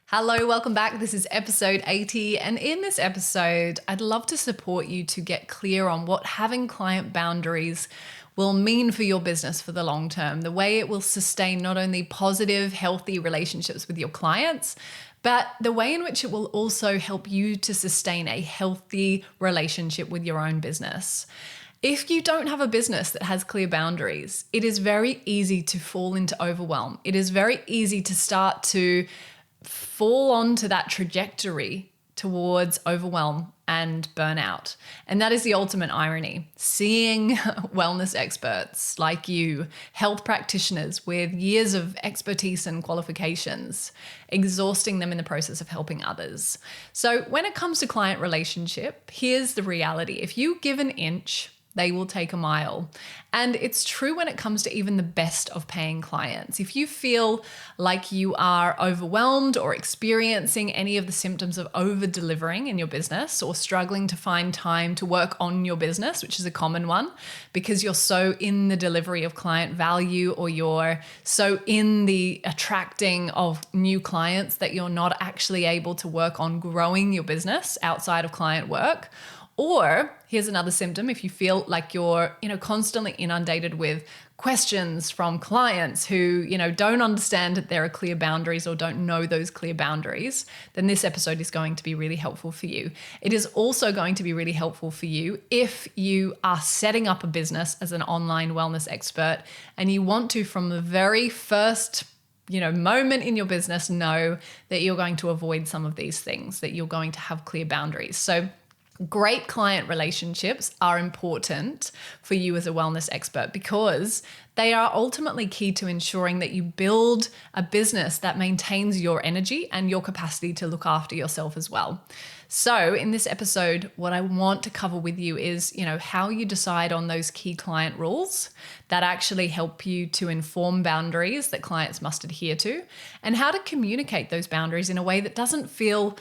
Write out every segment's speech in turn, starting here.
Hello, welcome back. This is episode 80. And in this episode, I'd love to support you to get clear on what having client boundaries will mean for your business for the long term, the way it will sustain not only positive, healthy relationships with your clients, but the way in which it will also help you to sustain a healthy relationship with your own business. If you don't have a business that has clear boundaries, it is very easy to fall into overwhelm. It is very easy to start to fall onto that trajectory towards overwhelm and burnout. And that is the ultimate irony. Seeing wellness experts like you, health practitioners with years of expertise and qualifications, exhausting them in the process of helping others. So when it comes to client relationship, here's the reality. If you give an inch, they will take a mile. And it's true when it comes to even the best of paying clients. If you feel like you are overwhelmed or experiencing any of the symptoms of over-delivering in your business or struggling to find time to work on your business, which is a common one, because you're so in the delivery of client value or you're so in the attracting of new clients that you're not actually able to work on growing your business outside of client work. Or here's another symptom. If you feel like you're, constantly inundated with questions from clients who, don't understand that there are clear boundaries or don't know those clear boundaries, then this episode is going to be really helpful for you. It is also going to be really helpful for you if you are setting up a business as an online wellness expert and you want to, from the very first moment in your business, know that you're going to avoid some of these things, that you're going to have clear boundaries. So great client relationships are important for you as a wellness expert because they are ultimately key to ensuring that you build a business that maintains your energy and your capacity to look after yourself as well. So in this episode, what I want to cover with you is, how you decide on those key client rules that actually help you to inform boundaries that clients must adhere to, and how to communicate those boundaries in a way that doesn't feel,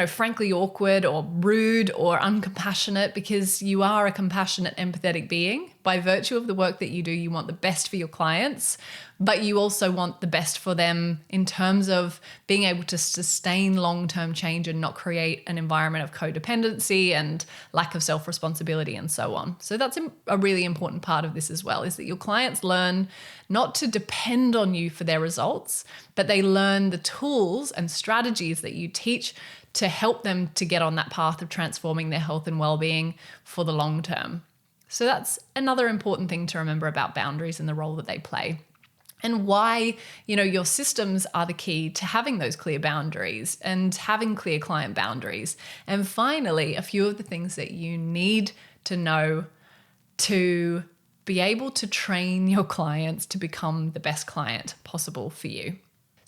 frankly awkward or rude or uncompassionate, because you are a compassionate, empathetic being. By virtue of the work that you do, you want the best for your clients, but you also want the best for them in terms of being able to sustain long-term change and not create an environment of codependency and lack of self-responsibility and so on. So that's a really important part of this as well, is that your clients learn not to depend on you for their results, but they learn the tools and strategies that you teach to help them to get on that path of transforming their health and well-being for the long term. So that's another important thing to remember about boundaries and the role that they play. And why, your systems are the key to having those clear boundaries and having clear client boundaries. And finally, a few of the things that you need to know to be able to train your clients to become the best client possible for you.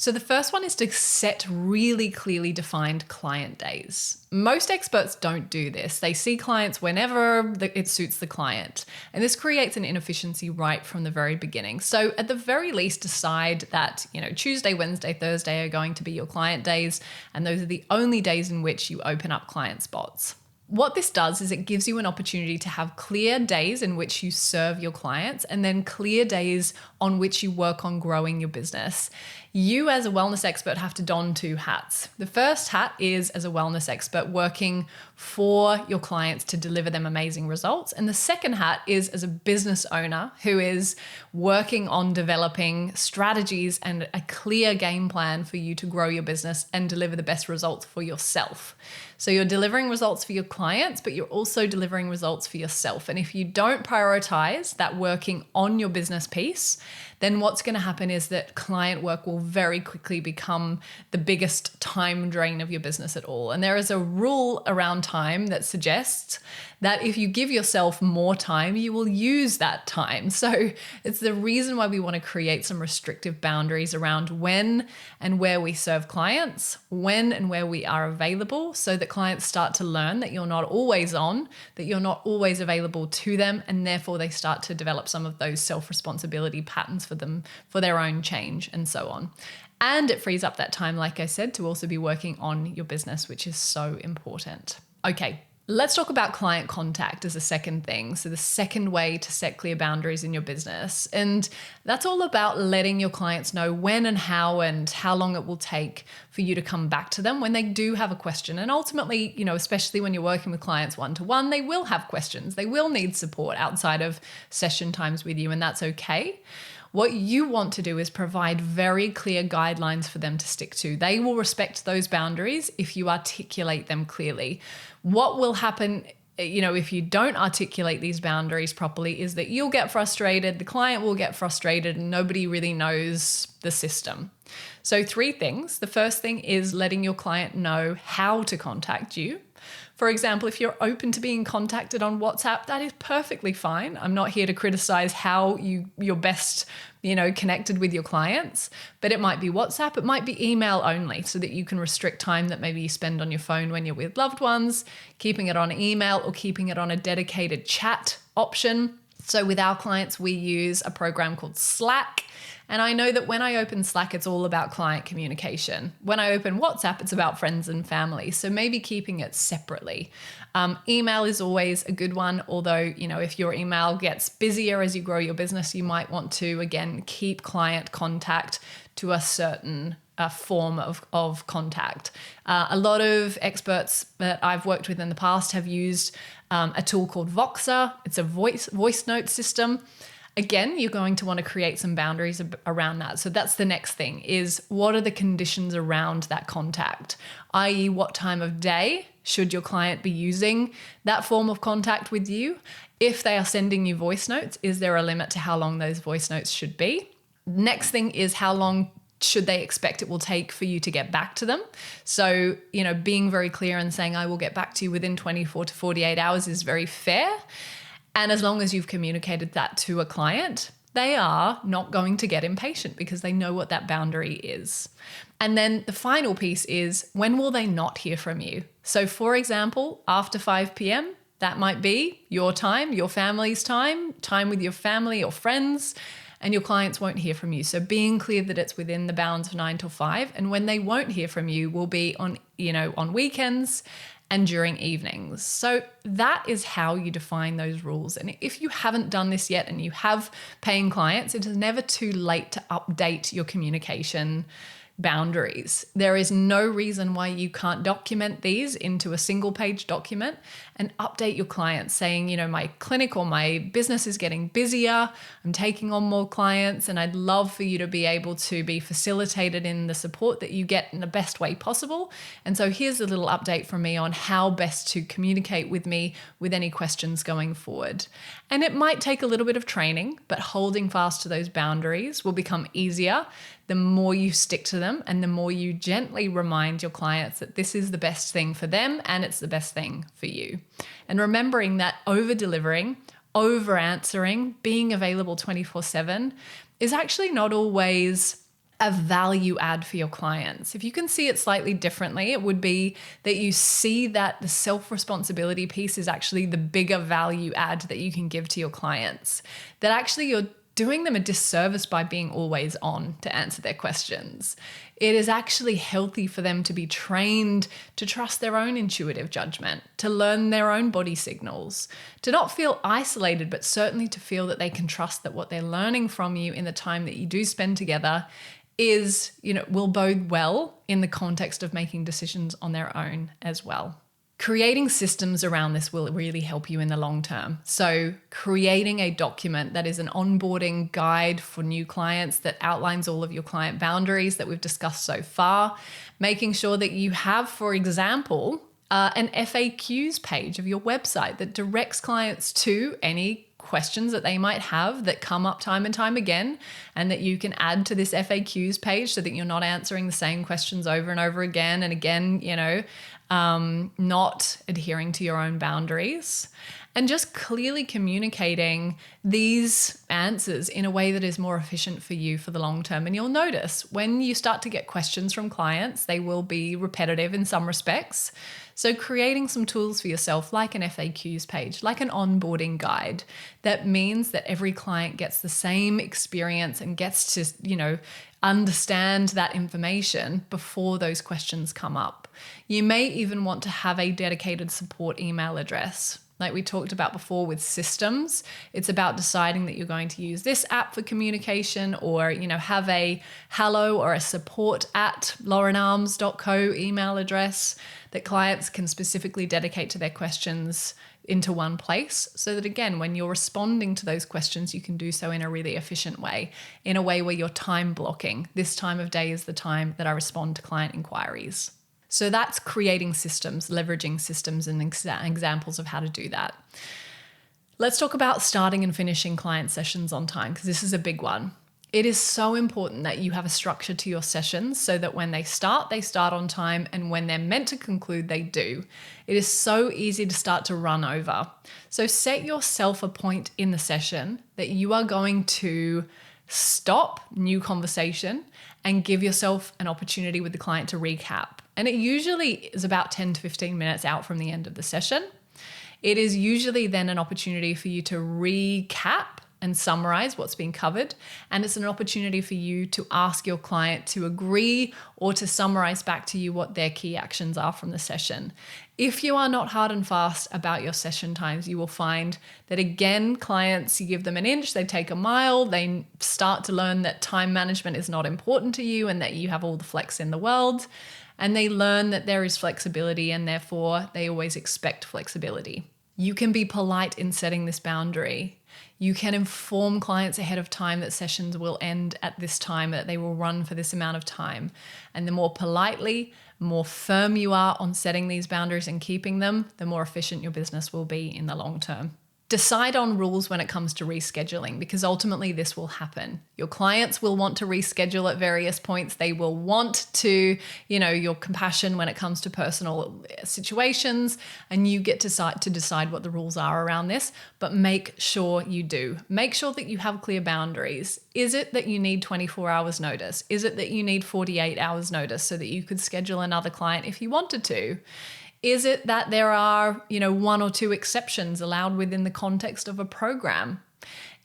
So the first one is to set really clearly defined client days. Most experts don't do this. They see clients whenever it suits the client. And this creates an inefficiency right from the very beginning. So at the very least, decide that, Tuesday, Wednesday, Thursday are going to be your client days. And those are the only days in which you open up client spots. What this does is it gives you an opportunity to have clear days in which you serve your clients and then clear days on which you work on growing your business. You as a wellness expert have to don two hats. The first hat is as a wellness expert working for your clients to deliver them amazing results. And the second hat is as a business owner who is working on developing strategies and a clear game plan for you to grow your business and deliver the best results for yourself. So you're delivering results for your clients, but you're also delivering results for yourself. And if you don't prioritize that working on your business piece, then what's going to happen is that client work will very quickly become the biggest time drain of your business at all. And there is a rule around time that suggests that if you give yourself more time, you will use that time. So it's the reason why we want to create some restrictive boundaries around when and where we serve clients, when and where we are available, so that clients start to learn that you're not always on, that you're not always available to them, and therefore they start to develop some of those self-responsibility patterns for them, for their own change and so on. And it frees up that time, like I said, to also be working on your business, which is so important. Okay, Let's talk about client contact as a second thing. So the second way to set clear boundaries in your business. And that's all about letting your clients know when and how long it will take for you to come back to them when they do have a question. And ultimately, especially when you're working with clients one-to-one, they will have questions. They will need support outside of session times with you, and that's okay. What you want to do is provide very clear guidelines for them to stick to. They will respect those boundaries if you articulate them clearly. What will happen, if you don't articulate these boundaries properly, is that you'll get frustrated, the client will get frustrated, and nobody really knows the system. So 3 things. The first thing is letting your client know how to contact you. For example, if you're open to being contacted on WhatsApp, that is perfectly fine. I'm not here to criticize how you're best, connected with your clients, but it might be WhatsApp, it might be email only, so that you can restrict time that maybe you spend on your phone when you're with loved ones, keeping it on email or keeping it on a dedicated chat option. So with our clients, we use a program called Slack. And I know that when I open Slack, it's all about client communication. When I open WhatsApp, it's about friends and family. So maybe keeping it separately. Email is always a good one. Although, if your email gets busier as you grow your business, you might want to, again, keep client contact to a certain form of contact. A lot of experts that I've worked with in the past have used a tool called Voxer. It's a voice note system. Again, you're going to want to create some boundaries around that. So that's the next thing, is what are the conditions around that contact? i.e., what time of day should your client be using that form of contact with you? If they are sending you voice notes, is there a limit to how long those voice notes should be? Next thing is, how long should they expect it will take for you to get back to them? So, being very clear and saying, I will get back to you within 24 to 48 hours is very fair. And as long as you've communicated that to a client, they are not going to get impatient because they know what that boundary is. And then the final piece is, when will they not hear from you? So for example, after 5 p.m., that might be your time, your family's time with your family or friends, and your clients won't hear from you. So being clear that it's within the bounds of 9 till 5, and when they won't hear from you will be on weekends and during evenings. So that is how you define those rules. And if you haven't done this yet and you have paying clients, it is never too late to update your communication boundaries. There is no reason why you can't document these into a single page document and update your clients saying, my clinic or my business is getting busier, I'm taking on more clients, and I'd love for you to be able to be facilitated in the support that you get in the best way possible. And so here's a little update from me on how best to communicate with me with any questions going forward. And it might take a little bit of training, but holding fast to those boundaries will become easier the more you stick to them and the more you gently remind your clients that this is the best thing for them and it's the best thing for you. And remembering that over-delivering, over-answering, being available 24/7 is actually not always a value add for your clients. If you can see it slightly differently, it would be that you see that the self-responsibility piece is actually the bigger value add that you can give to your clients. That actually you're doing them a disservice by being always on to answer their questions. It is actually healthy for them to be trained to trust their own intuitive judgment, to learn their own body signals, to not feel isolated, but certainly to feel that they can trust that what they're learning from you in the time that you do spend together is, will bode well in the context of making decisions on their own as well. Creating systems around this will really help you in the long term. So creating a document that is an onboarding guide for new clients that outlines all of your client boundaries that we've discussed so far, making sure that you have, for example, an FAQs page of your website that directs clients to any questions that they might have that come up time and time again, and that you can add to this FAQs page so that you're not answering the same questions over and over again and again, not adhering to your own boundaries, and just clearly communicating these answers in a way that is more efficient for you for the long term. And you'll notice when you start to get questions from clients, they will be repetitive in some respects. So creating some tools for yourself, like an FAQs page, like an onboarding guide, that means that every client gets the same experience and gets to, understand that information before those questions come up. You may even want to have a dedicated support email address. Like we talked about before with systems, it's about deciding that you're going to use this app for communication, or, have a hello or a support@laurenarms.co email address that clients can specifically dedicate to their questions into one place, so that, again, when you're responding to those questions, you can do so in a really efficient way, in a way where you're time blocking. This time of day is the time that I respond to client inquiries. So that's creating systems, leveraging systems, and examples of how to do that. Let's talk about starting and finishing client sessions on time, because this is a big one. It is so important that you have a structure to your sessions so that when they start on time, and when they're meant to conclude, they do. It is so easy to start to run over. So set yourself a point in the session that you are going to stop new conversation and give yourself an opportunity with the client to recap. And it usually is about 10 to 15 minutes out from the end of the session. It is usually then an opportunity for you to recap and summarize what's been covered. And it's an opportunity for you to ask your client to agree or to summarize back to you what their key actions are from the session. If you are not hard and fast about your session times, you will find that, again, clients, you give them an inch, they take a mile, they start to learn that time management is not important to you and that you have all the flex in the world. And they learn that there is flexibility, and therefore they always expect flexibility. You can be polite in setting this boundary. You can inform clients ahead of time that sessions will end at this time, that they will run for this amount of time. And the more politely, more firm you are on setting these boundaries and keeping them, the more efficient your business will be in the long term. Decide on rules when it comes to rescheduling, because ultimately this will happen. Your clients will want to reschedule at various points. They will want to, your compassion when it comes to personal situations, and you get to decide what the rules are around this, but make sure you do. Make sure that you have clear boundaries. Is it that you need 24 hours notice? Is it that you need 48 hours notice so that you could schedule another client if you wanted to? Is it that there are, 1 or 2 exceptions allowed within the context of a program?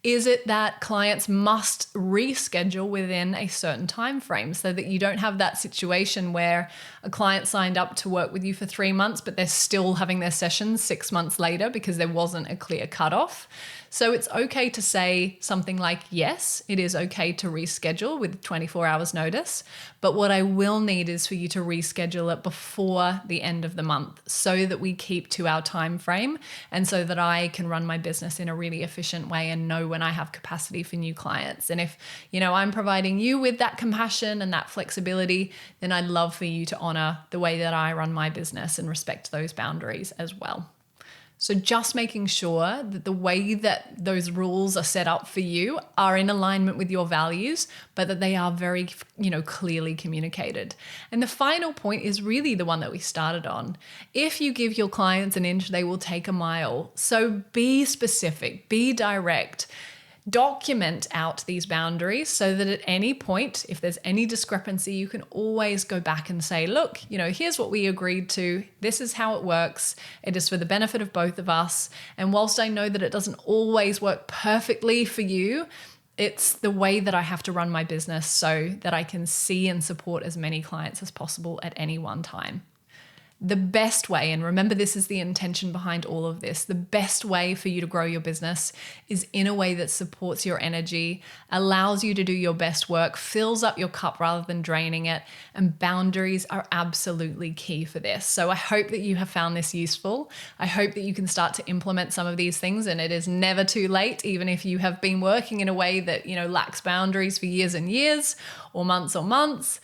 Is it that clients must reschedule within a certain time frame so that you don't have that situation where a client signed up to work with you for 3 months, but they're still having their sessions 6 months later because there wasn't a clear cutoff? So it's okay to say something like, yes, it is okay to reschedule with 24 hours notice, but what I will need is for you to reschedule it before the end of the month so that we keep to our time frame, and so that I can run my business in a really efficient way and know when I have capacity for new clients. And if, I'm providing you with that compassion and that flexibility, then I'd love for you to honor the way that I run my business and respect those boundaries as well. So just making sure that the way that those rules are set up for you are in alignment with your values, but that they are very, clearly communicated. And the final point is really the one that we started on. If you give your clients an inch, they will take a mile. So be specific, be direct. Document out these boundaries so that at any point, if there's any discrepancy, you can always go back and say, look, here's what we agreed to. This is how it works. It is for the benefit of both of us. And whilst I know that it doesn't always work perfectly for you, it's the way that I have to run my business so that I can see and support as many clients as possible at any one time. The best way, and remember this is the intention behind all of this, the best way for you to grow your business is in a way that supports your energy, allows you to do your best work, fills up your cup rather than draining it, and boundaries are absolutely key for this. So I hope that you have found this useful. I hope that you can start to implement some of these things, and it is never too late, even if you have been working in a way that, lacks boundaries for years and years or months.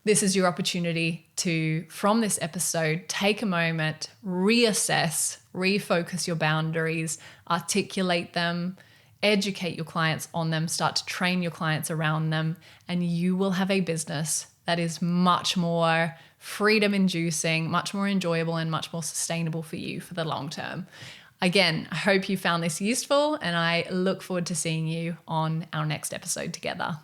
This is your opportunity to, from this episode, take a moment, reassess, refocus your boundaries, articulate them, educate your clients on them, start to train your clients around them, and you will have a business that is much more freedom-inducing, much more enjoyable, and much more sustainable for you for the long term. Again, I hope you found this useful, and I look forward to seeing you on our next episode together.